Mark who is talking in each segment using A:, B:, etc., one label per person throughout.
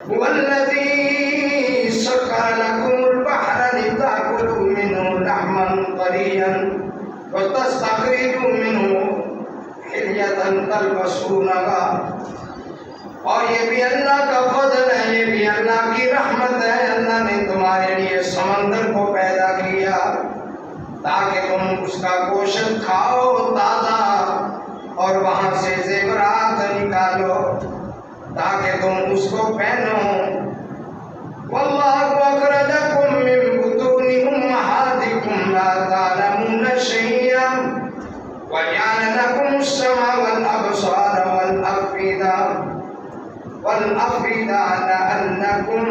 A: والذي سخر لكم البحر لتأكلوا منه لحما طريا وتستخرجوا منه حلية تلبسونها. اور یہ بھی اللہ کا فضل ہے، یہ بھی اللہ کی رحمت ہے. اللہ نے تمہارے لیے سمندر کو پیدا کیا تاکہ تم اس کا گوشت کھاؤ تازہ، اور وہاں سے زیورات نکالو تاکہ تم اس کو پہنو. واللہ اخرجکم من بطون امہاتکم لا تعلمون شیئا وجعل لکم السمع والابصار والافئدہ لعلکم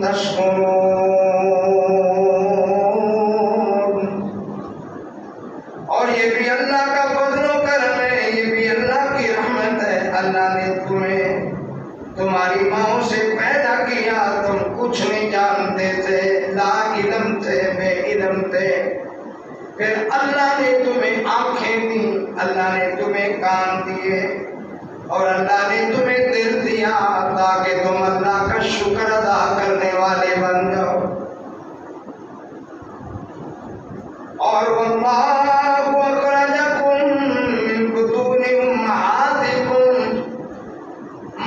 A: تشکرون. اور یہ بھی اللہ کا فضل و کرم ہے، یہ بھی اللہ کی رحمت ہے. اللہ نے تمہیں تمہاری ماں سے پیدا کیا، تم کچھ نہیں جانتے تھے، لا علم تھے، بے علم تھے. پھر اللہ نے تمہیں آنکھیں دی، اللہ نے تمہیں کان دیے، اور اللہ نے تمہیں دل دیا تاکہ تم اللہ کا شکر ادا کرنے والے بن جاؤ. اور واللہ اخرجکم من بطون امہاتکم،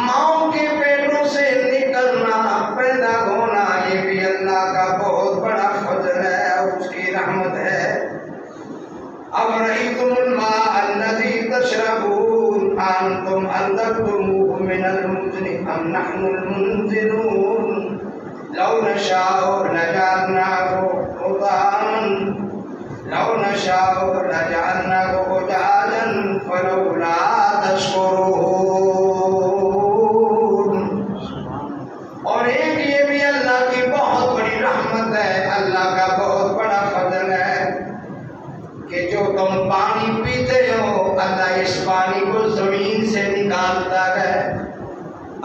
A: ماؤں کے پیٹوں سے نکلنا، پیدا ہونا، یہ بھی اللہ کا بہت بڑا فضل ہے اور اس کی رحمت ہے. أَفَرَأَيْتُمُ الْمَاءَ الَّذِي تَشْرَبُونَ أَأَنْتُمْ أَنزَلْتُمُوهُ مِنَ الْمُزْنِ أَمْ نَحْنُ الْمُنزِلُونَ لَوْ نَشَاءُ لَجَعَلْنَاهُ حُطَامًا لَوْ نَشَاءُ لَجَعَلْنَاهُ أُجَاجًا فَلَوْلَا تَشْكُرُونَ. اور ایک یہ بھی اللہ کی بہت بڑی رحمت ہے، اللہ کا بہت بڑا فضل ہے کہ جو تم پانی پیتے ہو، اللہ اس پانی کو زمین سے نکالتا ہے.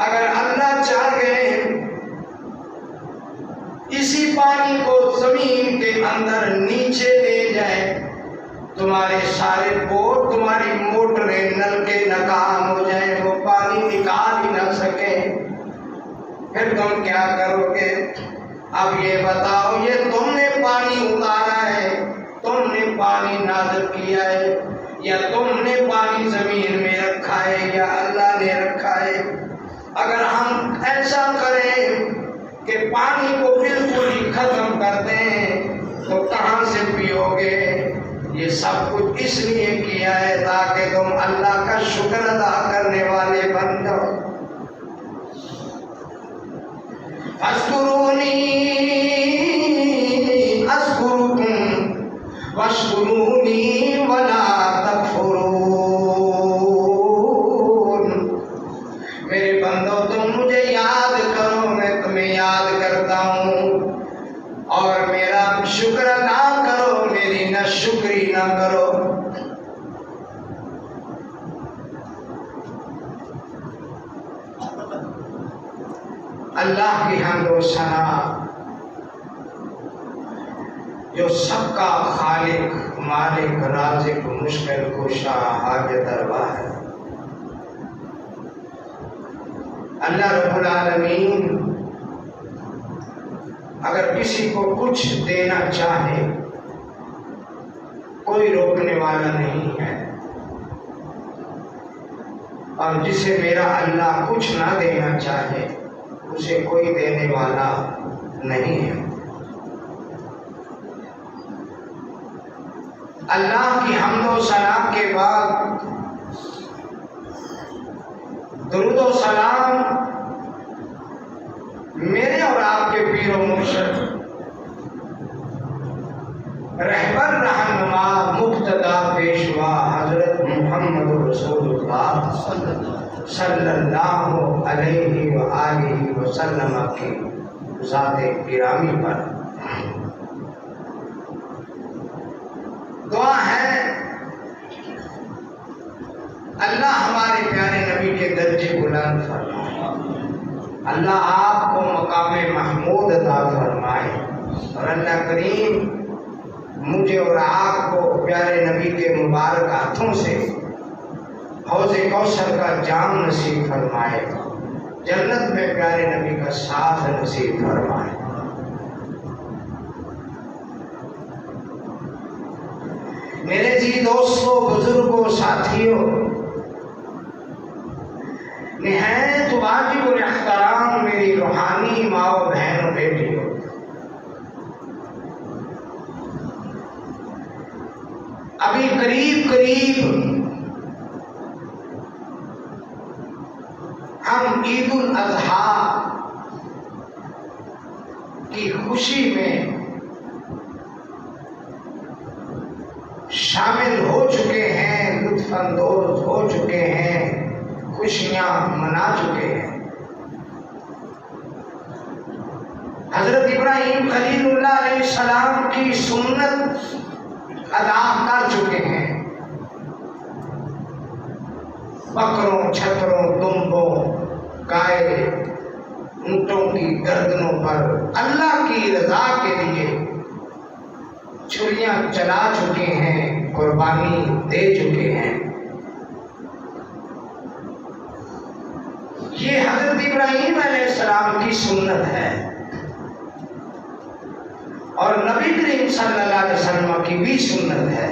A: اگر اللہ چاہے اسی پانی کو زمین کے اندر نیچے لے جائے، تمہارے سارے بوٹ، تمہاری موٹریں، نلکے ناکام ہو جائیں، وہ پانی نکال ہی نہ سکے، پھر تم کیا کرو گے؟ اب یہ بتاؤ، یہ تم نے پانی اتارا ہے، تم نے پانی نازل کیا ہے، یا تم نے پانی زمین میں رکھا ہے، یا اللہ نے رکھا ہے؟ اگر ہم ایسا کریں کہ پانی کو بالکل ہی ختم کر دیں تو کہاں سے پیو گے؟ یہ سب کچھ اس لیے کیا ہے تاکہ تم اللہ کا شکر ادا کرنے والے بن جاؤ. اذکرونی اذکرکم واشکرونی ولا تکفرون. میرے بندو، تم مجھے یاد کرو، میں تمہیں یاد کرتا ہوں، اور میرا شکر ادا کرو، میری نہ شکری نہ کرو. اللہ کی حمد و ثنا، جو سب کا خالق، مالک، رازق، مشکل کشا، حاجت روا ہے. اللہ رب العالمین اگر کسی کو کچھ دینا چاہے، کوئی روکنے والا نہیں ہے، اور جسے میرا اللہ کچھ نہ دینا چاہے اسے کوئی دینے والا نہیں ہے. اللہ کی حمد و ثنا کے بعد درود و سلام میرے اور آپ کے پیر و مرشد، رہبر، رہنما، مقتدا، پیشوا حضرت محمد رسول اللہ صلی اللہ علیہ وآلہ وسلم کی ذات گرامی پر دعا ہے اللہ ہمارے پیارے نبی کے درجے بلند فرمائے، اللہ آپ کو مقام محمود عطا فرمائے، اور اللہ کریم مجھے اور آپ کو پیارے نبی کے مبارک ہاتھوں سے حوض کوثر کا جام نصیب فرمائے. جنت میں پیارے نبی کا ساتھ نصیب فرمائے۔ میرے جی دوستوں، بزرگوں، ساتھیوں، نہایت واجب الاحترام میری روحانی ماں و بہنوں، بیٹیوں، ابھی قریب ہم عید الاضحیٰ کی خوشی میں شامل ہو چکے ہیں، لطف اندوز ہو چکے ہیں، خوشیاں منا چکے ہیں۔ حضرت ابراہیم خلیل اللہ علیہ السلام کی سنت ادا کر چکے ہیں، بکروں، چھتروں، دمبوں، گائے، اونٹوں کی گردنوں پر اللہ کی رضا کے لیے چھریاں چلا چکے ہیں، قربانی دے چکے ہیں۔ یہ حضرت ابراہیم علیہ السلام کی سنت ہے، اور نبی کریم صلی اللہ علیہ وسلم کی بھی سنت ہے۔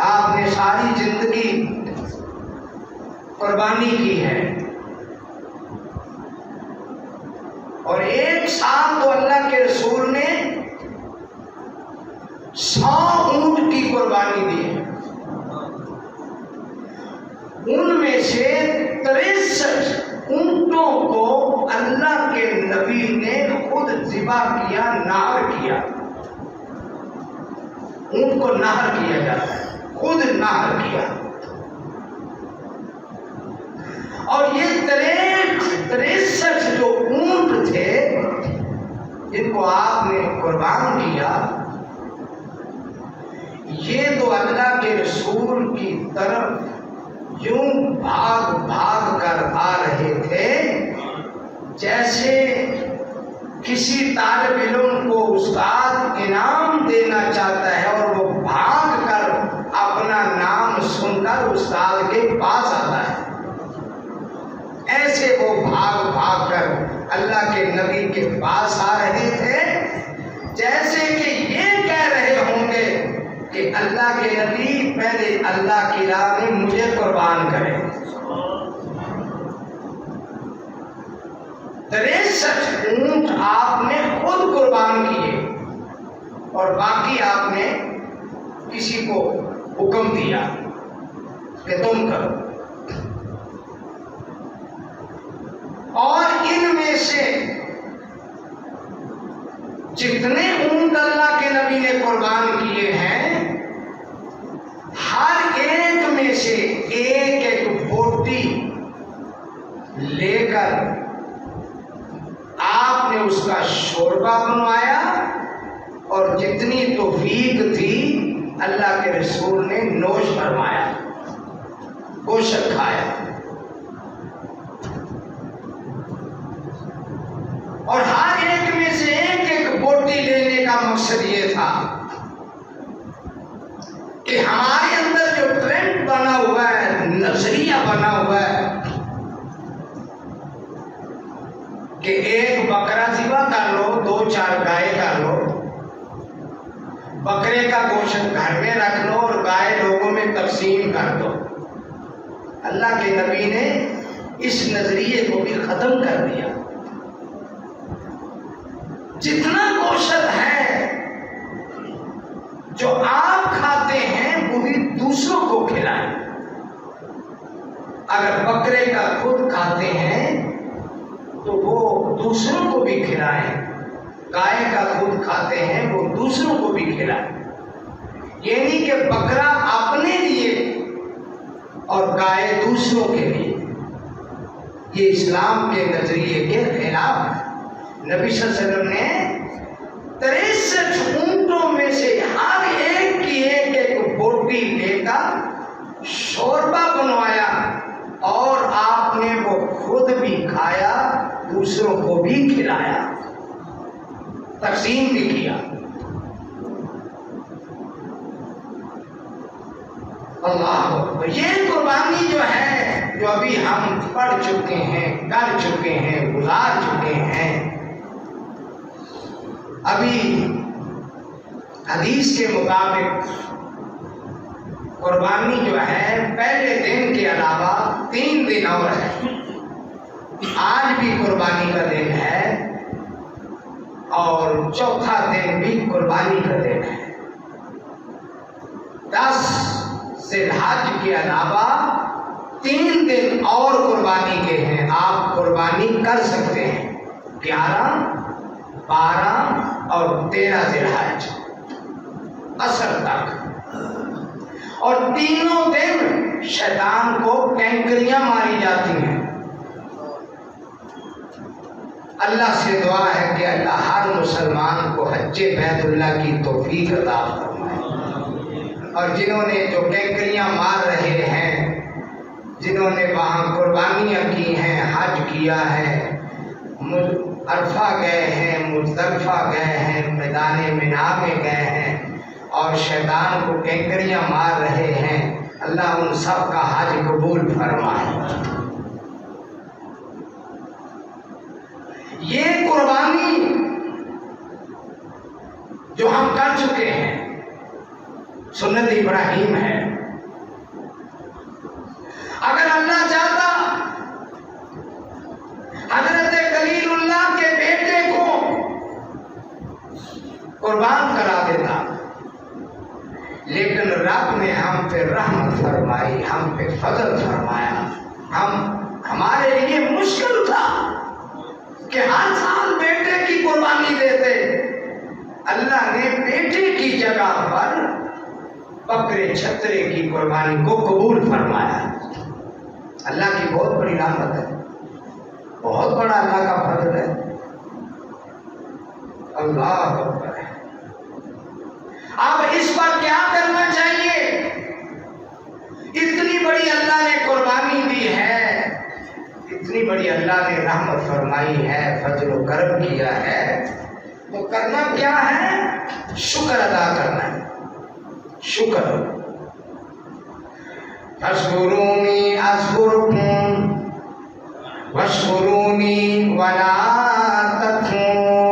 A: آپ نے ساری زندگی قربانی کی ہے، اور ایک سال تو اللہ کے رسول نے 100 اونٹ کی قربانی دی ہے۔ ان میں سے 63 اونٹوں کو اللہ کے نبی نے خود ذبح کیا، نہر کیا۔ اونٹ کو نہر کیا جاتا ہے، خود نہر کیا۔ اور یہ 63 جو اونٹ تھے جن کو آپ نے قربان کیا، یہ تو اللہ کے رسول کی طرف یوں بھاگ بھاگ کر آ رہے تھے جیسے کسی طالب علم کو استاد انعام دینا چاہتا ہے اور وہ بھاگ کر اپنا نام سن کر استاد کے پاس آتا ہے، ایسے وہ بھاگ بھاگ کر اللہ کے نبی کے پاس آ رہے تھے، جیسے کہ یہ کہہ رہے ہوں گے کہ اللہ کے نبی پہلے اللہ کی راہ میں مجھے قربان کرے۔ 63 اونٹ آپ نے خود قربان کیے، اور باقی آپ نے کسی کو حکم دیا کہ تم کرو۔ اور ان میں سے جتنے اونٹ اللہ کے نبی نے قربان کیے ہیں، ہر ایک میں سے ایک ایک بوٹی لے کر آپ نے اس کا شوربہ بنوایا، اور جتنی توفیق تھی اللہ کے رسول نے نوش فرمایا، گوشت کھایا۔ اور ہر ایک میں سے ایک ایک بوٹی لینے کا مقصد یہ تھا کہ ہمارے اندر جو ٹرینڈ بنا ہوا ہے، نظریہ بنا ہوا ہے کہ ایک بکرا ذبح کر لو، 2-4 گائے کر لو، بکرے کا گوشت گھر میں رکھ لو اور گائے لوگوں میں تقسیم کر دو۔ اللہ کے نبی نے اس نظریے کو بھی ختم کر دیا۔ جتنا گوشت ہے جو آپ کھاتے ہیں وہی دوسروں کو کھلائیں۔ اگر بکرے کا خود کھاتے ہیں تو وہ دوسروں کو بھی کھلائیں، گائے کا خود کھاتے ہیں وہ دوسروں کو بھی کھلائیں۔ یعنی کہ بکرا اپنے لیے اور گائے دوسروں کے لیے، یہ اسلام کے نظریے کے خلاف ہے۔ نبی صلی اللہ علیہ وسلم نے 63 اونٹوں میں سے ہر ایک کی ایک ایک بوٹی لے کر شوربہ بنوایا، اور آپ نے وہ خود بھی کھایا، دوسروں کو بھی کھلایا، تقسیم بھی کیا۔ اللہ اکبر۔ یہ قربانی جو ہے، جو ابھی ہم پڑھ چکے ہیں، کر چکے ہیں، گزار چکے ہیں۔ ابھی حدیث کے مطابق قربانی جو ہے پہلے دن کے علاوہ 3 دن اور ہے۔ آج بھی قربانی کا دن ہے اور چوتھا دن بھی قربانی کا دن ہے۔ 10 ذی الحج کے علاوہ 3 دن اور قربانی کے ہیں، آپ قربانی کر سکتے ہیں، 11، 12 اور 13 ذی الحج عصر تک۔ اور تینوں دن شیطان کو کینکریاں ماری جاتی ہیں۔ اللہ سے دعا ہے کہ اللہ ہر مسلمان کو حج بیت اللہ کی توفیق عطا فرمائے، اور جنہوں نے جو کینکریاں مار رہے ہیں، جنہوں نے وہاں قربانیاں کی ہیں، حج کیا ہے، عرفہ گئے ہیں، مزدلفہ گئے ہیں، میدان منا میں گئے ہیں اور شیطان کو کینکریاں مار رہے ہیں، اللہ ان سب کا حج قبول فرمائے۔ یہ قربانی جو ہم کر چکے ہیں سنت ابراہیم ہے۔ اگر اللہ چاہتا حضرت خلیل اللہ کے بیٹے کو قربان کرا دیتا، لیکن رب نے ہم پہ رحمت فرمائی، ہم پہ فضل فرمایا۔ ہمارے لیے مشکل تھا کہ ہر سال بیٹے کی قربانی دیتے، اللہ نے بیٹے کی جگہ پر بکرے چھترے کی قربانی کو قبول فرمایا۔ اللہ کی بہت بڑی رحمت ہے، بہت بڑا اللہ کا فضل ہے۔ اللہ اکبر ہے۔ اب اس پر کیا کرنا چاہیے؟ اتنی بڑی اللہ نے قربانی دی ہے، اتنی بڑی اللہ نے رحمت فرمائی ہے، فضل و کرم کیا ہے، تو کرنا کیا ہے؟ شکر ادا کرنا ہے۔ شکر۔ فاذکرونی اذکرکم واشکرونی ولا تکفرون۔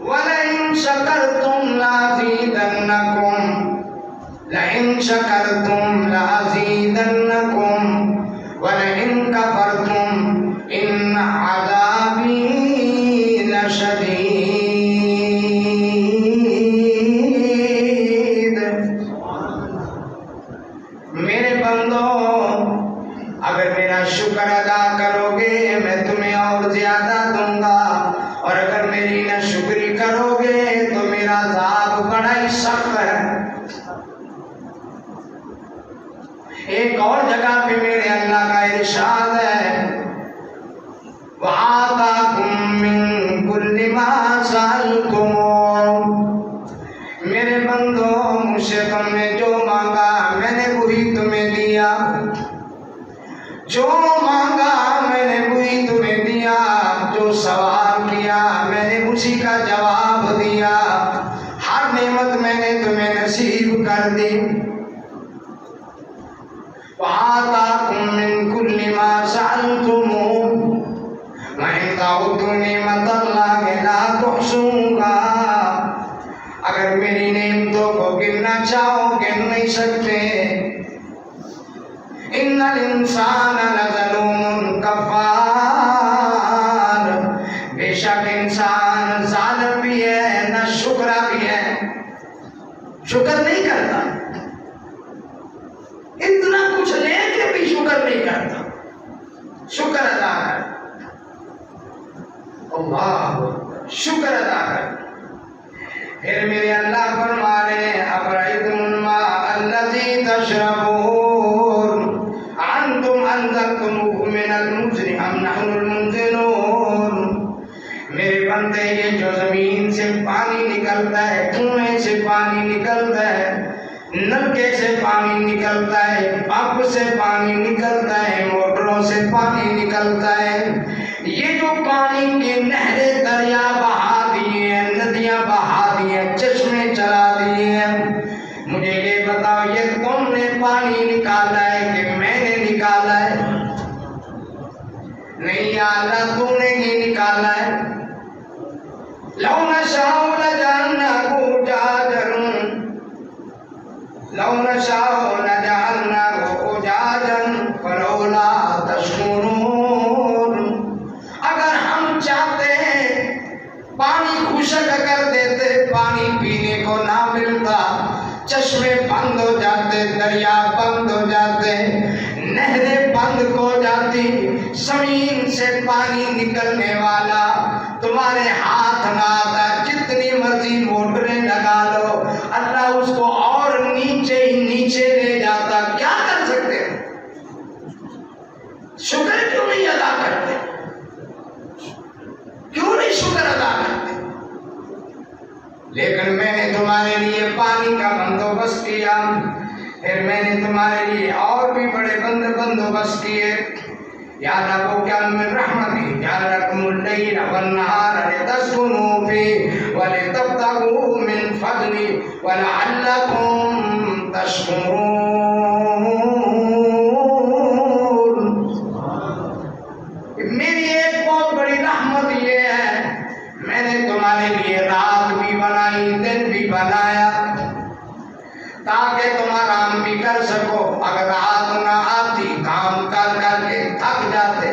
A: ولئن شکرتم لازیدنکم، لئن شکرتم لازیدنکم ولئن کفرتم ان عذابی لشدید۔ میرے بندو، اگر میرا شکر ادا کرو گے میں تمہیں اور زیادہ دوں گا، اور اگر میری نہ شکری کرو گے تو میرا عذاب بڑا ہی سخت ہے۔ ایک اور جگہ پہ میرے اللہ کا ارشاد ہے، وَآتَاكُم مِّن كُلِّ مَا سَأَلْتُمُوهُ۔ میرے بندو، مجھ سے تم نے جو مانگا میں نے وہی تمہیں دیا، جو مانگا میں نے وہی تمہیں دیا، جو سوال کیا میں نے اسی کا جواب دیا، ہر نعمت میں نے تمہیں نصیب کر دی۔ وَآتَاكُم مِّن كُلِّ مَا سَأَلْتُمُوهُ وَإِن تَعُدُّوا نِعْمَتَ اللَّهِ لَا تُحْصُوهَا۔ اگر میری نعمتوں کو گننا چاہو گن نہیں سکتے۔ إِنَّ الْإِنسَانَ لَظَلُومٌ كَفَّارٌ۔ بے شک انسان ظالم بھی ہے، نہ شکرا بھی ہے، شکر نہیں کرتا، اتنا کچھ لے کے بھی شکر نہیں کرتا۔ شکر ادا کر، اللہ شکر ادا کر۔ پھر میرے اللہ فرما رہے ہیں، أَفَرَأَيْتُمُ الْمَاءَ الَّذِي تَشْرَبُونَ أَأَنْتُمْ أَنزَلْتُمُوهُ مِنَ الْمُزْنِ أَمْ نَحْنُ الْمُنزِلُونَ۔ میرے بندے، یہ جو زمین سے پانی نکلتا ہے، کنویں سے پانی نکلتا ہے، نلکے سے پانی نکلتا ہے، پمپ سے پانی نکلتا ہے، موٹروں سے پانی نکلتا ہے، یہ جو پانی کی نہریں دریا بہا دیے ہیں، ندیاں بہا دی ہیں، چشمے چلا دیے ہیں، چشمے بند ہو جاتے، دریا بند ہو جاتے، نہریں بند ہو جاتی، زمین سے پانی نکلنے والا تمہارے ہاتھ نہ آتا، جتنی مرضی موٹریں لگا لو اللہ اس کو اور نیچے ہی نیچے لے جاتا، کیا کر سکتے ہیں؟ شکر کیوں نہیں ادا کرتے؟ کیوں نہیں شکر ادا کرتے؟ لیکن میں نے تمہارے لیے پانی کا بندوبست کیا، پھر میں نے تمہارے لیے اور بھی بڑے بندوبست کیے. یاد رکھو کیا من رحمتی جعل لکم اللیل والنہار لتسکنوا فیہ ولتبتغوا من فضلہ ولعلکم تشکرون. میری ایک بہت بڑی رحمت یہ ہے میں نے تمہارے لیے رات بھی بنائی دن بھی بنایا تاکہ تم آرام بھی کر سکو. اگر رات نہ آتی کام کر کر کے تھک جاتے،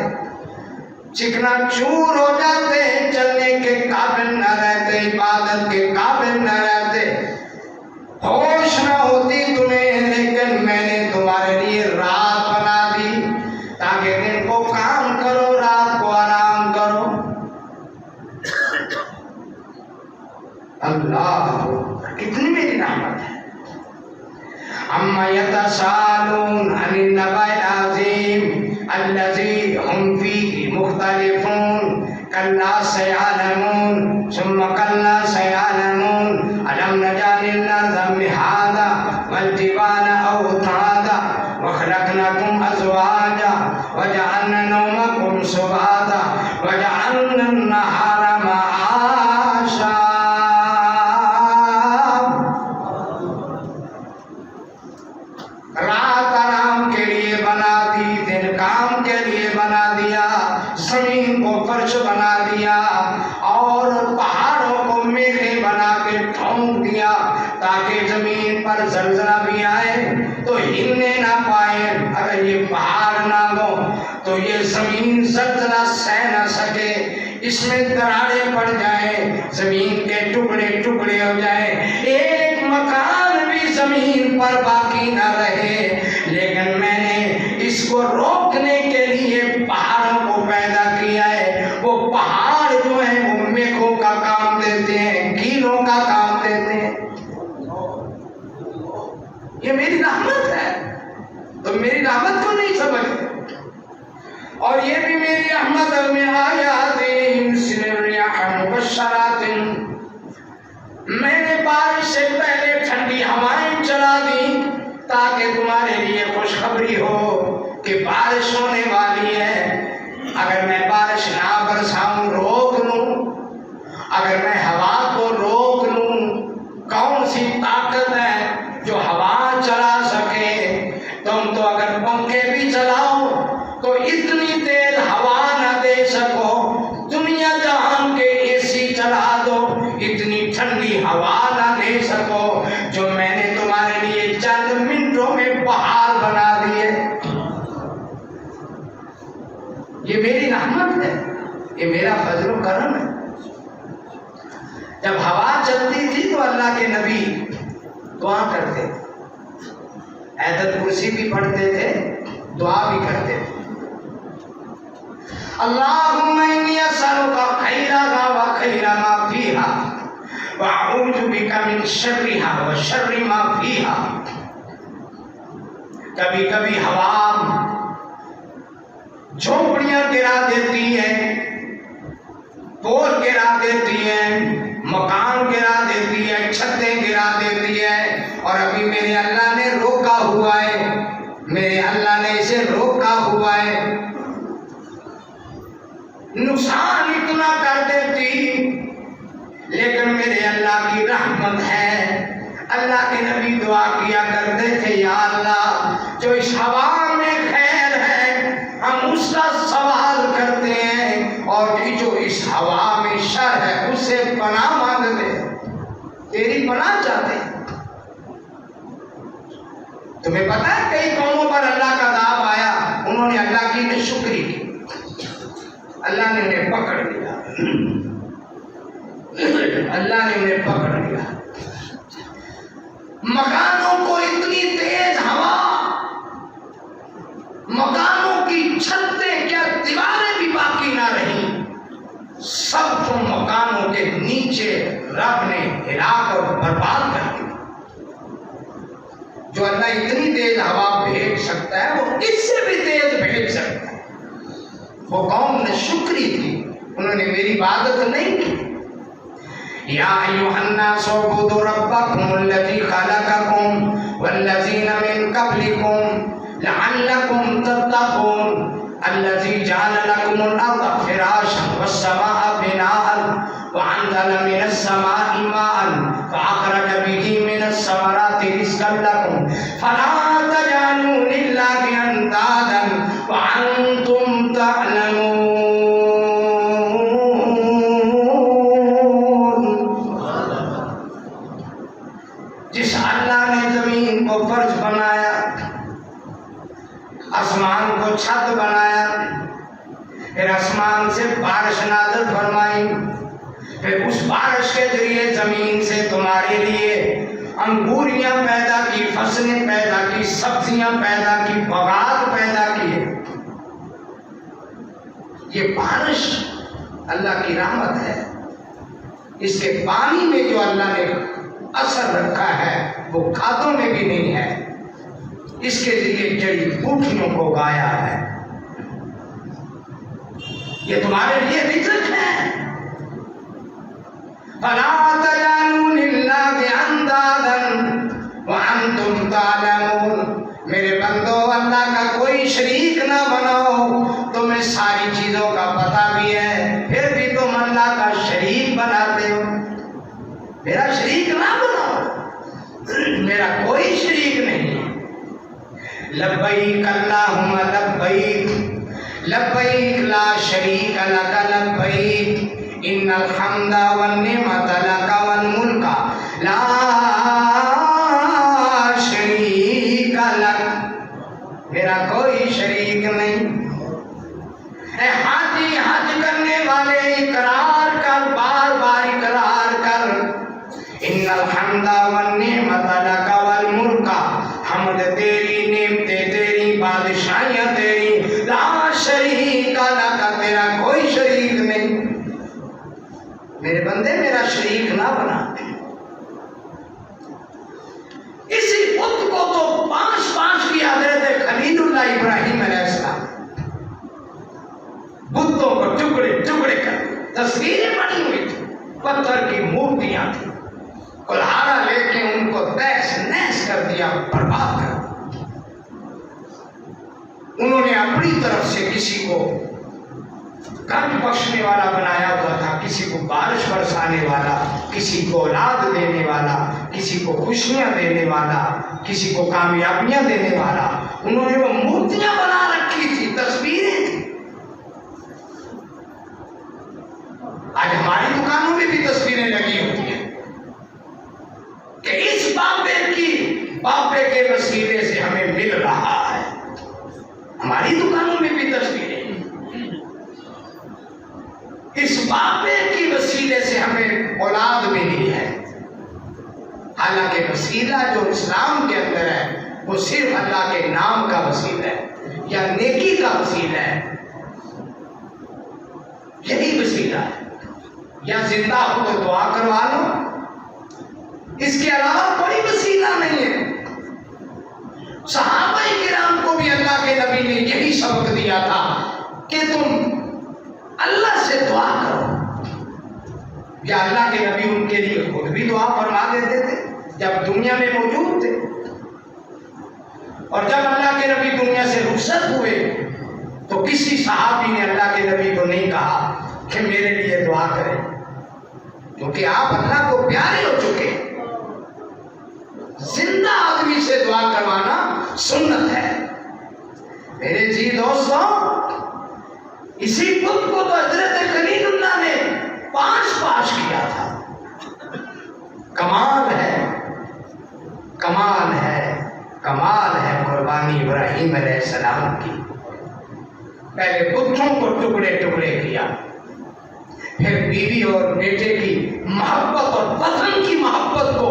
A: چکنا چور ہو جاتے، چلنے کے قابل نہ رہتے، عبادت کے قابل نہ رہتے، ہوش نہ ہوتی تمہیں. لیکن میں نے تمہارے لیے رات بنا دی تاکہ دن کو کام کرو رات کو آرام کرو. اللہ کتنی میری رحمت ہے. اما یتسالون عن النبأ العظیم الذی هم فیہ مختلفون کلا سیعلمون ثم کلا سیعلمون الم نجعل الارض مہادا والجبال اوتادا وخلقناکم ازواجا وجعلنا نومکم سباتا وجعلنا النہار معاشا. رات آرام کے لیے بنا دی، دن کام کے لیے بنا دیا، زمین کو فرش بنا دیا اور پہاڑوں کو میخیں بنا کے ڈھونک دیا تاکہ زمین پر زلزلہ بھی آئے تو ہلنے نہ پائے. اگر یہ پہاڑ نہ ہو تو یہ زمین زلزلہ سہ نہ سکے، اس میں دراڑیں پڑ جائیں، زمین کے ٹکڑے ٹکڑے ہو جائیں، ایک مکان بھی زمین پر باقی نہ رہے. لیکن میں نے اس کو روکنے کے لیے پہاڑوں کو پیدا کیا ہے. وہ پہاڑ جو ہیں وہ میخوں کا کام دیتے ہیں، کیلوں کا کام دیتے ہیں. یہ میری رحمت ہے، تو میری رحمت کو نہیں سمجھتے. اور یہ بھی میری رحمت میں آیات مثل الرياح مبشرات، میں نے بارش سے پہلے ٹھنڈی ہوائیں چلا دی تاکہ تمہارے لیے خوشخبری ہو کہ بارش ہونے والی ہے. اگر میں بارش نہ برساؤں روک لوں، اگر میں ہوا کو روک لوں، کون سی طاقت ہے جو ہوا چلا سکے؟ تم تو اگر پنکھے بھی چلاؤ تو اتنی تیز ہوا نہ دے سکو. دنیا جہان کے اے سی چلا دو، اتنی ٹھنڈی ہوا نہ دے سکو جو میں نے تمہارے لیے چند منٹوں میں پہاڑ بنا دیے. یہ میری رحمت ہے، یہ میرا فضل و کرم ہے. جب ہوا چلتی تھی تو اللہ کے نبی دعا کرتے تھے، آیت کرسی بھی پڑھتے تھے، دعا بھی کرتے تھے. اللہم انی اسألک خیرہا و خیر ما فیہا واعوذ بک من شرہا و شر ما فیہا. کبھی کبھی ہوا جھونپڑیاں گرا دیتی ہے، پول گرا دیتی ہے، مکان گرا دیتی ہے، چھتیں گرا دیتی ہے. اور ابھی میرے اللہ نے روکا ہوا ہے، میرے اللہ نے اسے روکا ہوا ہے. نقصان اتنا کر دیتی، لیکن میرے اللہ کی رحمت ہے. اللہ کے نبی دعا کیا کرتے تھے، یا اللہ جو اس ہوا میں خیر ہے ہم اس کا سوال کرتے ہیں، اور جو اس ہوا میں شر ہے اس سے پناہ مانگتے ہیں، تیری پناہ چاہتے ہیں. تمہیں پتا ہے کئی قوموں پر اللہ کا عذاب آیا، انہوں نے اللہ کی ناشکری کی، اللہ نے انہیں پکڑ لیا، اللہ نے انہیں پکڑ لیا. مکانوں کو اتنی تیز ہوا، مکانوں کی چھتیں کیا دیواریں بھی باقی نہ رہی، سب کو مکانوں کے نیچے رب نے ہلا کر برباد کر دیا۔ جو اللہ اتنی تیز ہوا بھیج سکتا ہے وہ اس سے بھی تیز بھیج سکتا ہے۔ وہ قوم نے شکری تھی، انہوں نے میری عبادت نہیں کی۔ یا ایھا الناس اعبدوا ربکم الذی خلقکم والذین من قبلکم لعلکم تتقون الذی جعل لکم الارض فراشا والسماء بناء وانزل من السماء ماء فاخرج به من الثمرات رزقا لکم فلا تجعلوا للہ اندادا وانتم تعلمون۔ جس اللہ نے زمین کو فرش بنایا، آسمان کو چھت بنایا، پھر آسمان سے بارش نازل فرمائی، پھر اس بارش کے ذریعے زمین سے تمہارے لیے انگوریاں پیدا کی، فصلیں پیدا کی، سبزیاں پیدا کی، باغات پیدا کیے۔ یہ بارش اللہ کی رحمت ہے۔ اس کے پانی میں جو اللہ نے اثر رکھا ہے وہ کھادوں میں بھی نہیں ہے، اس کے ذریعے جڑی بوٹیوں کو اگایا ہے۔ یہ تمہارے لیے رزق ہے۔ فلا تجعلوا للہ اندادا وانتم تعلمون۔ میرے بندو، اللہ کا کوئی شریک نہ بناؤ، تمہیں ساری چیزوں کا پتہ بھی ہے، پھر بھی تم اللہ کا شریک بناتے ہو۔ میرا شریک نہ بناؤ، میرا کوئی شریک نہیں۔ لبیک اللہم لبیک لبیک لا شریک لک لبیک ان الحمد والنعمت لک والملک لا شریک لک۔ میرا کوئی شریک نہیں۔ اے حاجی، حج کرنے والے اقرار کر، بار بار اقرار کر، ان الحمد والنعمت لک والملک، حمد تیری، نعمتیں تیری، بادشاہیاں تیری، لا شریک لک، تیرا کوئی شریک نہیں۔ میرے بندے، میرا شریک نہ بنا۔ اسی بت کو تو پانچ کی حضرت خلیل اللہ ابراہیم علیہ السلام بتوں کو ٹکڑے ٹکڑے کر، تصویریں بنی ہوئی تھی، پتھر کی مورتیاں تھیں، کلہاڑا لے کے ان کو تہس نہس کر دیا، برباد کر دیا۔ انہوں نے اپنی طرف سے کسی کو گھر بخشنے والا بنایا ہوا تھا، کسی کو بارش برسانے والا، کسی کو اولاد دینے والا، کسی کو خوشیاں دینے والا، کسی کو کامیابیاں دینے والا۔ انہوں نے وہ مورتیاں بنا رکھی تھی، تصویریں تھیں۔ آج ہماری دکانوں میں بھی تصویریں لگی ہوتی ہیں کہ اس بابے کے وسیلے سے ہمیں مل رہا ہے۔ ہماری دکانوں میں بھی تصویریں، اس بابے کی وسیلے سے ہمیں اولاد ملی ہے۔ حالانکہ وسیلہ جو اسلام کے اندر ہے وہ صرف اللہ کے نام کا وسیلہ ہے یا نیکی کا وسیلہ ہے، یہی وسیلہ ہے۔ یا زندہ ہو تو دعا کروا لو، اس کے علاوہ کوئی وسیلہ نہیں ہے۔ صحابہ کرام کو بھی اللہ کے نبی نے یہی سبق دیا تھا کہ تم اللہ سے دعا کرو۔ یا اللہ کے نبی ان کے لیے خود بھی دعا فرما دیتے تھے جب دنیا میں موجود تھے، اور جب اللہ کے نبی دنیا سے رخصت ہوئے تو کسی صحابی نے اللہ کے نبی کو نہیں کہا کہ میرے لیے دعا کریں، کیونکہ آپ اللہ کو پیارے ہو چکے۔ زندہ آدمی سے دعا کروانا سنت ہے۔ میرے جی دوستوں، اسی بت کو تو حضرت خلیل اللہ نے پاش کیا تھا۔ کمال ہے، کمال ہے، کمال ہے قربانی ابراہیم علیہ السلام کی۔ پہلے بتوں کو ٹکڑے ٹکڑے کیا، پھر بیوی اور بیٹے کی محبت اور وطن کی محبت کو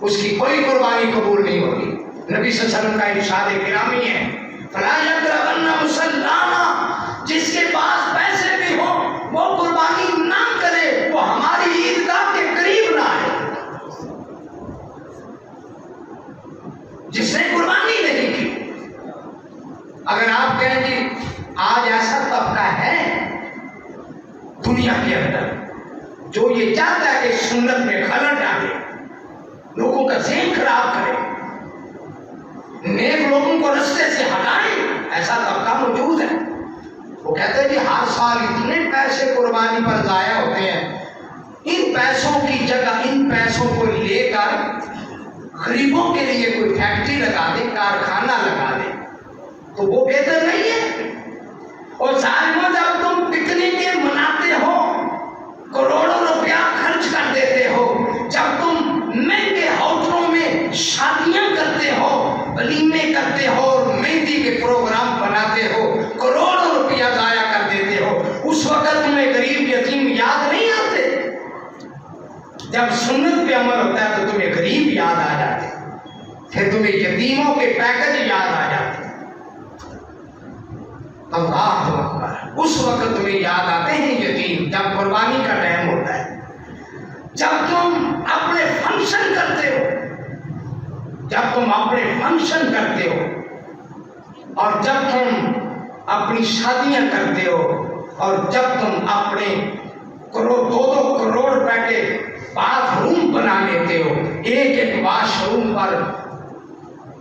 A: اس کی کوئی قربانی قبول نہیں ہوگی۔ نبی صلی اللہ علیہ وسلم کا ارشاد گرامی ہے فلا یقربن مصلانا، جس کے پاس پیسے بھی ہو وہ قربانی نہ کرے، وہ ہماری عیدگاہ کے قریب نہ آئے۔ جس نے قربانی نہیں کی، اگر آپ کہیں گے آج ایسا طبقہ ہے دنیا کے اندر جو یہ چاہتا ہے کہ سنت میں خلل ڈالے، لوگوں کا ذہن خراب کرے، نیک لوگوں کو رستے سے ہٹائیں، ایسا طبقہ موجود ہے۔ وہ کہتے ہیں کہ ہر سال اتنے پیسے قربانی پر ضائع ہوتے ہیں، ان پیسوں کی جگہ ان پیسوں کو لے کر غریبوں کے لیے کوئی فیکٹری لگا دے، کارخانہ لگا دے تو وہ بہتر نہیں ہے۔ اور ظالموں، جب تم پکنک مناتے ہو، کروڑوں روپیہ خرچ کر دیتے ہو، جب تم مہنگے ہوٹلوں میں شادیاں کرتے ہو، ولیمے کرتے ہو اور مہندی کے پروگرام بناتے ہو، کروڑوں روپیہ ضائع کر دیتے ہو، اس وقت تمہیں غریب یتیم یاد نہیں آتے؟ جب سنت پہ عمل ہوتا ہے تو تمہیں غریب یاد آ جاتے، پھر تمہیں یتیموں کے پیکج یاد آ جاتے۔ اللہ اکبر، اس وقت تمہیں یاد آتے ہیں یتیم جب قربانی کا ٹائم ہوتا ہے۔ جب تم اپنے فنکشن کرتے ہو، جب تم اپنے فنکشن کرتے ہو، اور جب تم اپنی شادیاں کرتے ہو، اور جب تم اپنے دو کروڑ روپے کے باتھ روم بنا لیتے ہو، ایک واش روم پر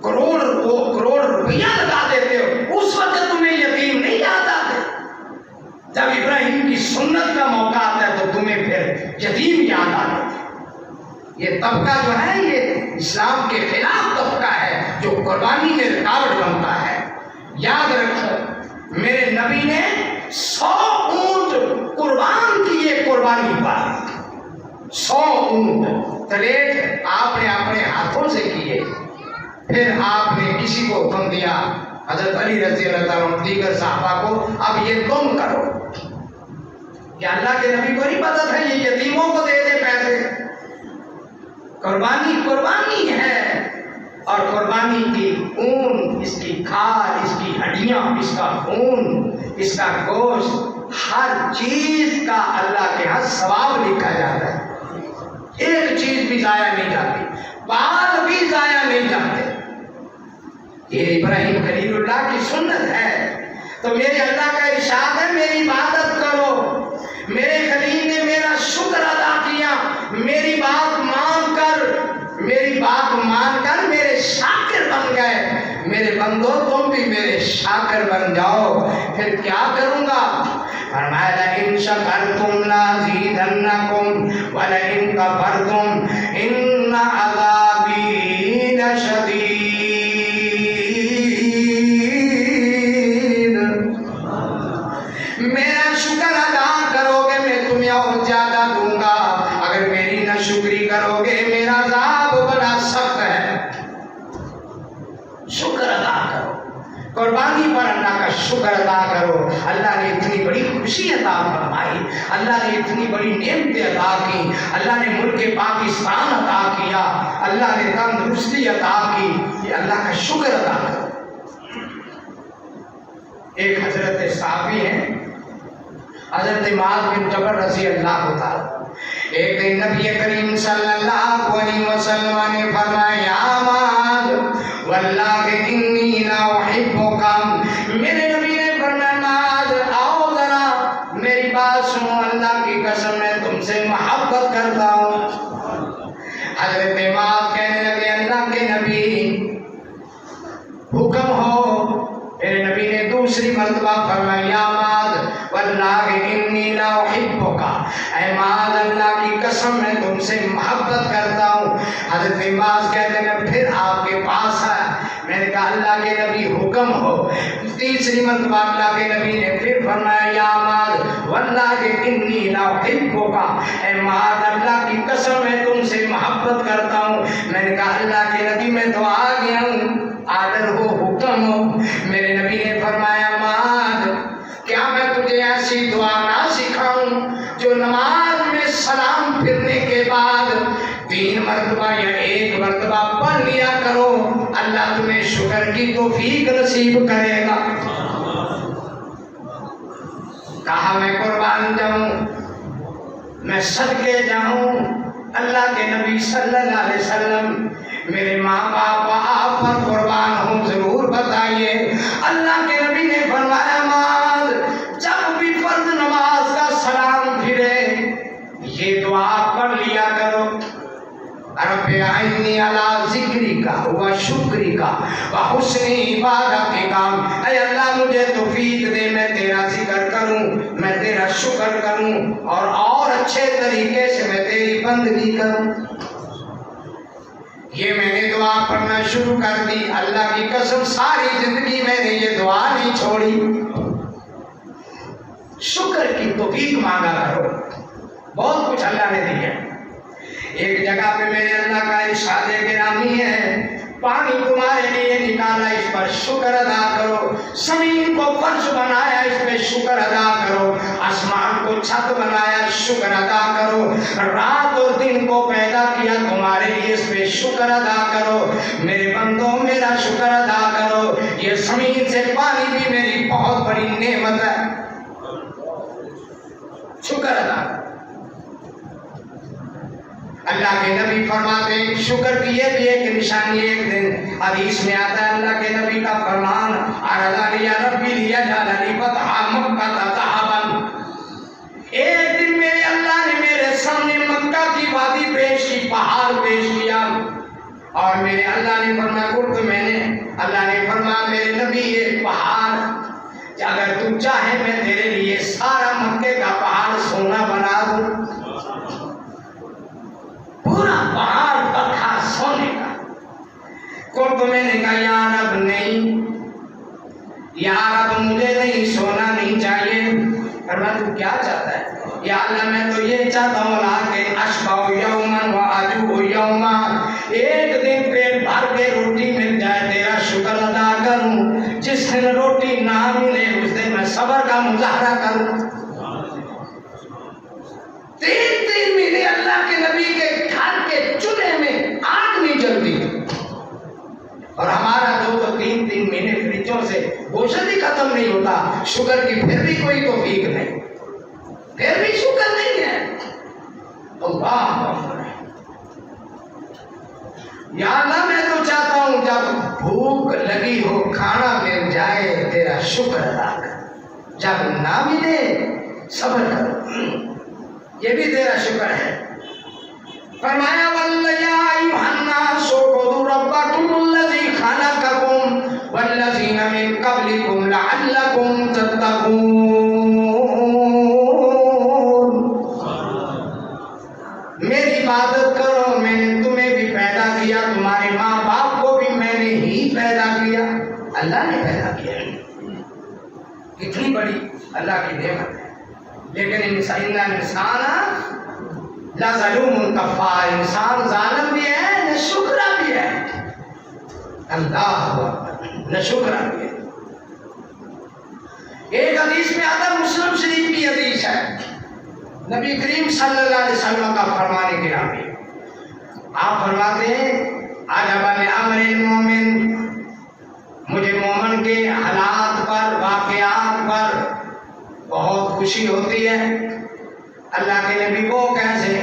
A: کروڑ روپیہ لگا دیتے ہو، اس وقت تمہیں یتیم نہیں یاد آتے۔ جب ابراہیم کی سنت کا موقع آتا ہے تو تمہیں پھر یتیم یاد آتے۔ یہ طبقہ جو ہے یہ اسلام کے خلاف طبقہ ہے جو قربانی میں رکاوٹ بنتا ہے۔ یاد رکھو، میرے نبی نے 100 اونٹ قربان کیے قربانی پر، 100 اونٹ تلیٹ آپ نے اپنے ہاتھوں سے کیے۔ پھر آپ نے کسی کو حکم دیا، حضرت علی رضی اللہ تعالیٰ عنہ، دیگر صحابہ کو، اب یہ تم کرو۔ کیا اللہ کے نبی کو نہیں پتا تھا یہ یتیموں کو دے دے پیسے؟ قربانی قربانی ہے، اور قربانی کی اون، اس کی کھال، اس کی ہڈیاں، اس کا خون، اس کا گوشت، ہر چیز کا اللہ کے ہاں ثواب لکھا جاتا ہے۔ ایک چیز بھی ضائع نہیں جاتی، بال بھی ضائع نہیں جاتے۔ یہ ابراہیم خلیل اللہ کی سنت ہے۔ تو میرے اللہ کا ارشاد ہے میری عبادت کرو۔ میرے خلیل نے میرا شکر ادا کیا، میری بات مان کر میرے شاکر بن گئے۔ میرے بندو تم بھی میرے شاکر بن جاؤ۔ پھر کیا کروں گا؟ فرمایا لئن شکرتم لازیدنکم ولئن کفرتم ان عذابی لشدید۔ میرا شکر ادا کرو گے میں تمہیں اور زیادہ دوں گا، اگر میری نہ شکری کرو گے میرا عذاب بڑا سخت ہے۔ شکر ادا کرو، قربانی پر اللہ کا شکر ادا کرو۔ اللہ نے اتنی بڑی خوشی عطا فرمائی، اللہ نے اتنی بڑی نعمتیں عطا کی، اللہ نے ملک پاکستان عطا کیا، اللہ نے تندرستی عطا کی، یہ اللہ کا شکر ادا کرو۔ ایک حضرت صحابی ہیں حضرت معاذ بن جبل رضی اللہ تعالیٰ، ایک دن نبی کریم صلی اللہ علیہ وسلم نے فرمایا یا معاذ واللہ انی لا احبک، میرے نبی نے فرمایا معاذ آؤ ذرا میری بات سنو، اللہ کی قسم میں تم سے محبت کرتا ہوں۔ حضرت معاذ کہنے لگے اللہ کے نبی حکم ہو۔ میرے نبی نے دوسری مرتبہ فرمایا یا معاذ واللہ انی لا احبک، اے معاذ اللہ کی قسم میں تم سے محبت کرتا ہوں۔ حضرت معاذ کہتے ہیں پھر آپ کے پاس آیا، میں نے کہا اللہ کے نبی حکم ہو۔ تیسری مرتبہ اللہ کے نبی نے پھر فرمایا یا معاذ واللہ انی لا احبک، اے معاذ اللہ کی قسم میں تم سے محبت کرتا ہوں۔ میں نے کہا اللہ کے نبی میں تو آ گیا ہوں، آڈر ہو، حکم ہو۔ میرے نبی نے فرمایا معاذ کیا میں تجھے ایسی دعا نہ سکھاؤں جو نماز میں سلام پھرنے کے بعد 3 مرتبہ یا ایک مرتبہ پڑھ لیا کرو، اللہ تمہیں شکر کی توفیق نصیب کرے گا۔ کہا میں قربان جاؤں، میں صدقے جاؤں، اللہ کے نبی صلی اللہ علیہ وسلم میرے ماں باپ آپ پر قربان ہوں، ضرور بتائیے۔ اللہ کے نبی نے فرمایا معاذ، جب بھی فرض نماز کا سلام پھرے یہ دعا پڑھ لیا کرو، رب اعنی علی ذکرک و شکرک و حسن عبادتک، اے اللہ مجھے توفیق دے میں تیرا ذکر کروں، میں تیرا شکر کروں اور اچھے طریقے سے میں تیری بندگی کروں۔ یہ میں نے دعا پڑھنا شروع کر دی، اللہ کی قسم ساری زندگی میں نے یہ دعا نہیں چھوڑی۔ شکر کی توفیق مانگا کرو، بہت کچھ اللہ نے دیا۔ ایک جگہ پہ میرے اللہ کا ارشاد گرامی ہے، پانی تمہارے لیے نکالا اس پر شکر ادا کرو، زمین کو فرش بنایا اس پہ شکر ادا کرو، آسمان کو چھت بنایا شکر ادا کرو، رات اور دن کو پیدا کیا تمہارے لیے اس پہ شکر ادا کرو۔ میرے بندوں میرا شکر ادا کرو، یہ زمین سے پانی بھی میری بہت بڑی نعمت ہے، شکر ادا کرو۔ اللہ کے نبی فرماتے ہیں شکر کی یہ بھی ایک نشانی، ایک دن حدیث میں آتا ہے اللہ کے نبی کا فرمان، ارادہ ربی لیجعل لی فتح مکہ ذہبا، ایک دن میرے اللہ نے میرے سامنے مکہ کی وادی پیش کی، پہاڑ پیش کیا، اور میرے اللہ نے فرمایا قلت، میں نے اللہ نے فرمایا میرے نبی یہ پہاڑ اگر تو چاہے میں تیرے لیے سارا مکے کا پہاڑ سونا بنا دوں، پورا پہاڑ پتھر سونے کا۔ قلت، میں نے کہا یا رب نہیں، یا رب مجھے نہیں، سونا نہیں چاہیے۔ فرمایا تو کیا چاہتا ہے؟ یا اللہ میں تو یہ چاہتا ہوں کہ اشبع یوما و اجوع یوما، ایک دن پیٹ بھر کے روٹی مل جائے تیرا شکر ادا کروں، جس دن روٹی نہ ملے اس دن میں صبر کا مظاہرہ کروں۔ تین مہینے اللہ کے نبی کے گھر کے چولہے میں آگ نہیں جلتی، اور ہمارا تو تین مہینے فریجوں سے گوشت ہی ختم نہیں ہوتا، شکر کی پھر بھی کوئی توفیق نہیں، پھر بھی شکر نہیں ہے۔ اللہ اکبر۔ یا اللہ میں تو چاہتا ہوں جب بھوک لگی ہو کھانا مل جائے تیرا شکر ادا کر، جب نہ ملے صبر کر، یہ بھی تیرا شکر ہے۔ فرمایا وَالَّذِينَ أَيُّهَا النَّاسُ اعْبُدُوا رَبَّكُمُ الَّذِي خَلَقَكُمْ وَالَّذِينَ مِن قَبْلِكُمْ لَعَلَّكُمْ تَتَّقُونَ۔ میری عبادت کرو، میں نے تمہیں بھی پیدا کیا، تمہارے ماں باپ کو بھی میں نے ہی پیدا کیا، اللہ نے پیدا کیا۔ کتنی بڑی اللہ کی نعمت ہے، لیکن انسان لظلوم کفار، انسان ظالم بھی ہے نہ شکرا بھی ہے، اللہ نہ شکرا بھی ہے۔ ایک حدیث میں آتا ہے، مسلم شریف کی حدیث ہے، نبی کریم صلی اللہ علیہ وسلم کا فرمان گرامی، آپ فرماتے ہیں عجبا لامر المومن، مجھے مومن کے حالات پر واقعات پر بہت خوشی ہوتی ہے۔ اللہ کے نبی کو کیسے؟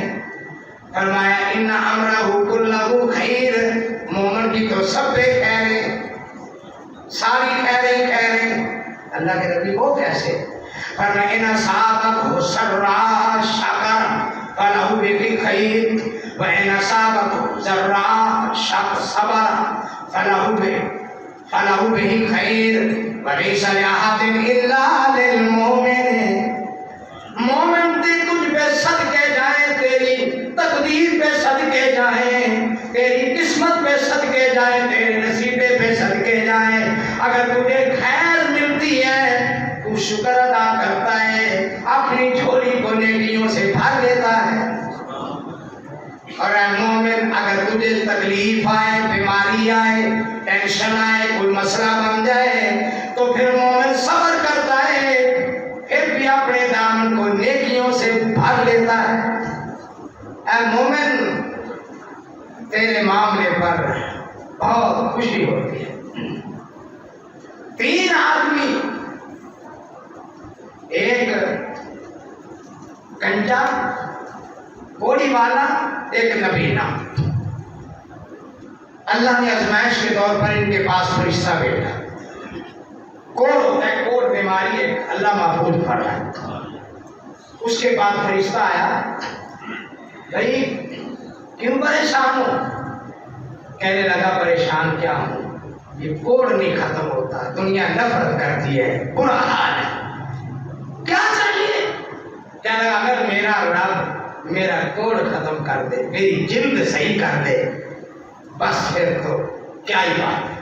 A: فرمایا ان امرہ کلہ خیر، مومن کی تو سب پہ خیریں، ساری خیریں خیریں۔ اللہ کے نبی کو کیسے؟ فرمایا ان اصابہ سرا شکر فلہ بہ خیر و ان اصابہ ضرا صبر فلہ بہ خیر ولیس لأحد الا للمؤمن۔ مومن تجھ پہ صدقے جائیں، تیری تقدیر پہ صدقے جائیں، تیری قسمت پہ صدقے جائیں، تیرے نصیبے پہ صدقے جائیں، اگر تجھے خیر ملتی ہے تو شکر ادا کرتا ہے، اپنی جھولی کو نیکیوں سے بھر لیتا ہے۔ اور اے مومن اگر تجھے تکلیف آئے، بیماری آئے، ٹینشن آئے، کوئی مسئلہ بن جائے تو پھر مومن صبر کرتا ہے، پھر بھی اپنے دامن کو نیکیوں سے بھر لیتا ہے۔ اے مومن تیرے معاملے پر بہت خوشی ہوتی ہے۔ 3 آدمی، ایک گنجا کوڑی والا، ایک نبینا، اللہ نے آزمائش کے طور پر ان کے پاس فرشتہ بھیجا۔ کوڑ ہوتا ہے، کوڑ بیماری ہے، اللہ محفوظ کر رہا ہے۔ اس کے بعد فرشتہ آیا، بھائی کیوں پریشان ہو؟ کہنے لگا پریشان کیا ہوں، یہ کوڑ نہیں ختم ہوتا، دنیا نفرت کرتی ہے، برا حال ہے، کیا چاہیے؟ کہنے لگا اگر میرا رب میرا کوڑ ختم کر دے، میری جلد صحیح کر دے، بس پھر تو کیا ہی بات ہے۔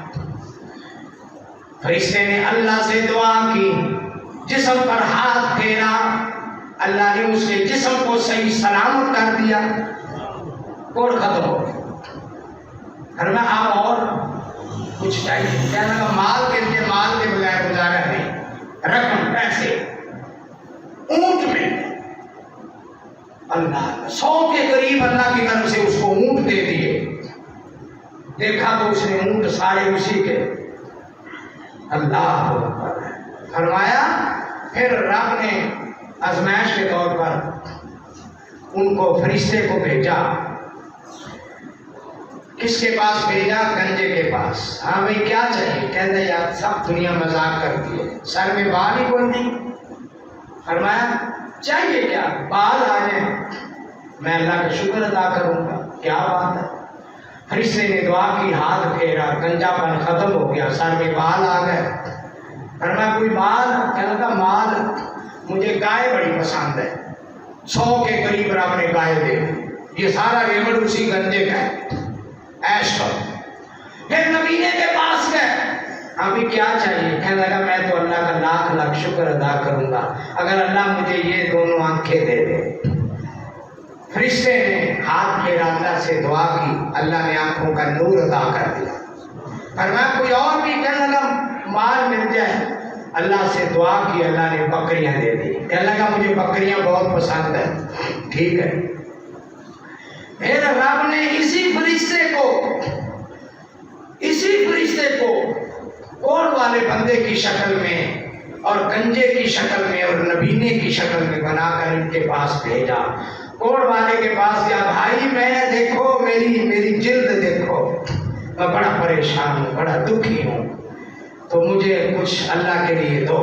A: فرشتے نے اللہ سے دعا کی، جسم پر ہاتھ پھیرا، اللہ نے اس کے جسم کو صحیح سلامت کر دیا، کوڑ ختم ہو گیا۔ گھر میں آپ اور کچھ چاہیے؟ کہنے لگا مال کے لیے، مال کے بغیر گزارا نہیں، رقم، پیسے، اونٹ میں اللہ 100 کے قریب اللہ کی طرف سے اس کو اونٹ دے دیے۔ دیکھا تو اس نے اونٹ سارے اسی کے، اللہ اکبر۔ فرمایا پھر رب نے آزمائش کے طور پر ان کو فرشتے کو بھیجا۔ کس کے پاس بھیجا؟ گنجے کے پاس۔ ہاں بھائی کیا چاہیے؟ کہتے یار سب دنیا مذاق کرتی ہے، سر میں بال ہی کوئی نہیں۔ فرمایا چاہیے کیا؟ بال آ جائیں، میں اللہ کا شکر ادا کروں گا، کیا بات ہے۔ فرشتے نے دعا کی، ہاتھ پھیرا، گنجا پن ختم ہو گیا، سر میں بال آ گئے۔ فرمایا کوئی مال؟ کہنے لگا مال مجھے گائے بڑی پسند ہے، 100 کے قریب رب نے گائے دے دی، یہ سارا ریوڑ اسی گنجے کا ہے، ایش کرو۔ پھر نبینے کے پاس گئے، ابھی کیا چاہیے؟ کہنے لگا میں تو اللہ کا لاکھ لاکھ شکر ادا کروں گا اگر اللہ مجھے یہ دونوں آنکھیں دے دے۔ فرشتے نے ہاتھ پھیرا، اللہ سے دعا کی، اللہ نے آنکھوں کا نور عطا کر دیا۔ فرمایا کوئی اور بھی؟ کہنے لگا مال مل جائے، اللہ سے دعا کی، اللہ نے بکریاں دے دی۔ کہنے لگا مجھے بکریاں بہت پسند ہے، ٹھیک ہے۔ پھر رب نے اسی فرشتے کو کوڑ والے بندے کی شکل میں اور گنجے کی شکل میں اور نبینے کی شکل میں بنا کر ان کے پاس بھیجا۔ کوڑ والے کے پاس گیا، بھائی میں دیکھو میری جلد دیکھو، میں بڑا پریشان ہوں، بڑا دکھی ہوں، تو مجھے کچھ اللہ کے لیے دو۔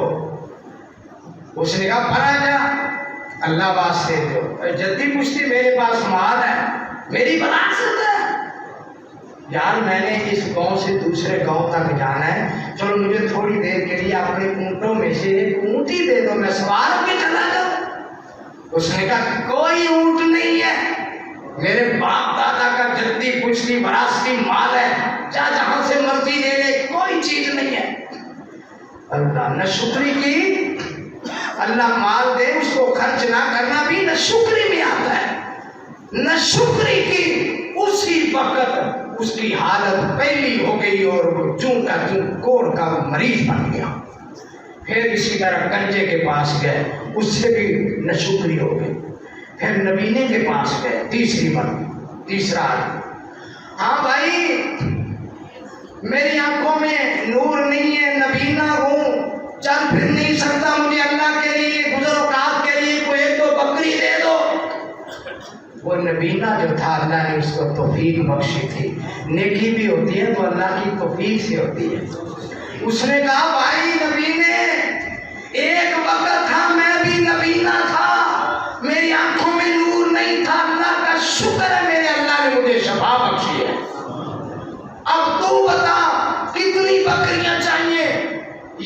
A: اس نے کہا پڑا جا، اللہ واسطے دو۔ جلدی پوچھتی میرے پاس مال ہے، میری وراثت ہے، یار میں نے اس گاؤں سے دوسرے گاؤں تک جانا ہے، چلو مجھے تھوڑی دیر کے لیے اپنے اونٹوں میں سے ایک اونٹ ہی دے دو، میں سوار ہو کے چلا جاؤں۔ اس نے کہا کوئی اونٹ نہیں ہے، میرے باپ دادا کا جدی پچھلی وراثتی مال ہے، جہاں سے مرضی دے دے، کوئی چیز نہیں ہے۔ اللہ نہ شکری کی، اللہ مال دے اس کو خرچ نہ کرنا بھی نہ شکری میں آتا ہے، نہ شکری کی، اسی وقت اس کی حالت پہلی ہو گئی اور وہ چون کا چون کوڑ کا مریض بن گیا۔ پھر اسی طرح گنجے کے پاس گئے، اس سے بھی ناشکری ہو گئی۔ پھر نبینے کے پاس گئے، تیسرا آدمی، ہاں بھائی میری آنکھوں میں نور نہیں ہے، نبینا ہوں، چل پھر نہیں سکتا، مجھے اللہ کے لیے گزر اوقات کے لیے کوئی 1-2 بکری دے دو۔ وہ نبینا جو تھا اللہ نے اس کو توفیق بخشی تھی، نیکی بھی ہوتی ہے تو اللہ کی توفیق سے ہوتی ہے۔ اس نے کہا بھائی نبینے، ایک وقت تھا میں بھی نبینا تھا، میری آنکھوں میں نور نہیں تھا، اللہ کا شکر ہے میرے اللہ نے مجھے شفا بخشی ہے۔ اب تو بتا کتنی بکریاں چاہیے؟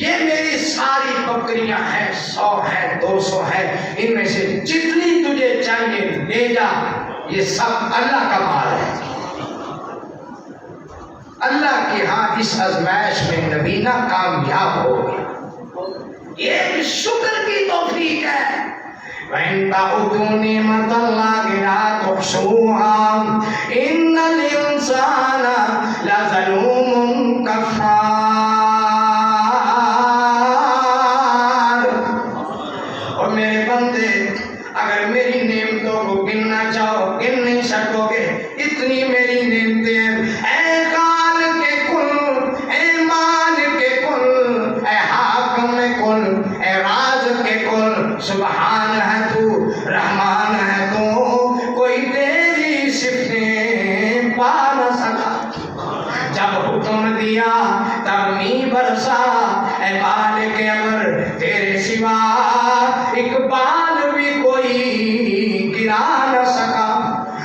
A: یہ میری ساری بکریاں ہیں، 100 ہے، 200 ہے، ان میں سے جتنی تجھے چاہیے لے جا، یہ سب اللہ کا مال ہے۔ اللہ کی ہاں اس آزمائش میں نبینا کامیاب ہو گیا، یہ شکر کی توفیق ہے۔ وَإِن تَعُدُّوا نِعْمَتَ اللَّهِ لَا تُحْصُوهَا إِنَّ الْإِنسَانَ لَظَلُومٌ كَفَّارٌ۔ اور میرے بندے اگر میری نعمتوں کو گننا چاہو گن نہیں سکو گے، اتنی میری نعمت ملتے ہیں. اے قال کے کل، اے مان کے کل، اے حاکم کل، اے راز کے کل، سبحان ہے تو، رحمان ہے تو، کوئی تیری صفتیں پا نہ سکا. جب حکم دیا تب می برسا، اے مالک امر تیرے سوا اقبال بھی کوئی گرا نہ سکا.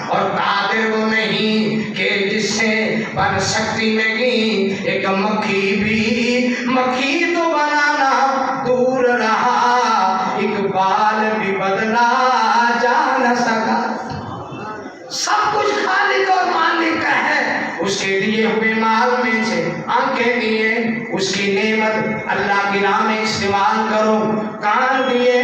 A: اور قادر وہ نہیں کہ جس سے بن سکتی نہیں ایک مکھی بھی، مکھی تو بنانا دور رہا، اقبال بھی بدلا جا نہ سکا. سب کچھ خالق اور مالک کا ہے. اس کے دیے ہوئے مال میں سے آنکھیں دیے، اس کی نعمت اللہ کی راہ میں استعمال کرو. کان دیے،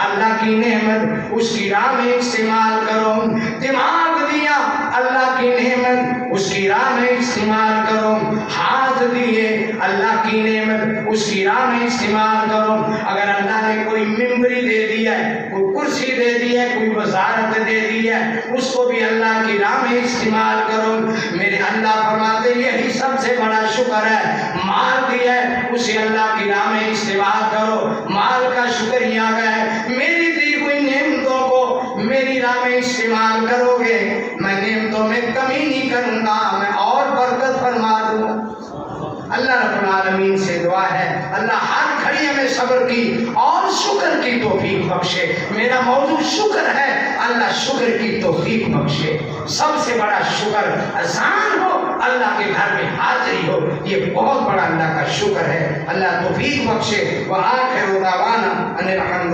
A: اللہ کی نعمت اس کی راہ میں استعمال کرو. دماغ دیا، اللہ کی نعمت اس کی راہ میں استعمال کرو. ہاتھ دیے، اللہ کی نعمت اس کی راہ میں استعمال کرو. اگر اللہ نے کوئی ممبری دے دیا ہے، کوئی کرسی دے دی ہے، کوئی وزارت دے دی ہے، اس کو بھی اللہ کی راہ میں استعمال کرو. میرے اللہ فرماتے یہی سب سے بڑا شکر ہے. مال دیا ہے، اسے اللہ کی راہ میں استعمال کرو. مال کا شکریہ ہے، میری دی ہوئی نعمتوں کو میری راہ میں استعمال کرو گے، میں نعمتوں میں کمی نہیں کروں گا، میں اور برکت فرما دوں گا. اللہ رب العالمین سے دعا ہے اللہ ہر گھڑی ہمیں صبر کی اور شکر کی توفیق بخشے. میرا موضوع شکر ہے، اللہ شکر کی توفیق بخشے. سب سے بڑا شکر اذان ہو، اللہ کے گھر میں حاضری ہو، یہ بہت بڑا اللہ کا شکر ہے. اللہ توفیق بخشے. وآخر دعوانا ان الحمد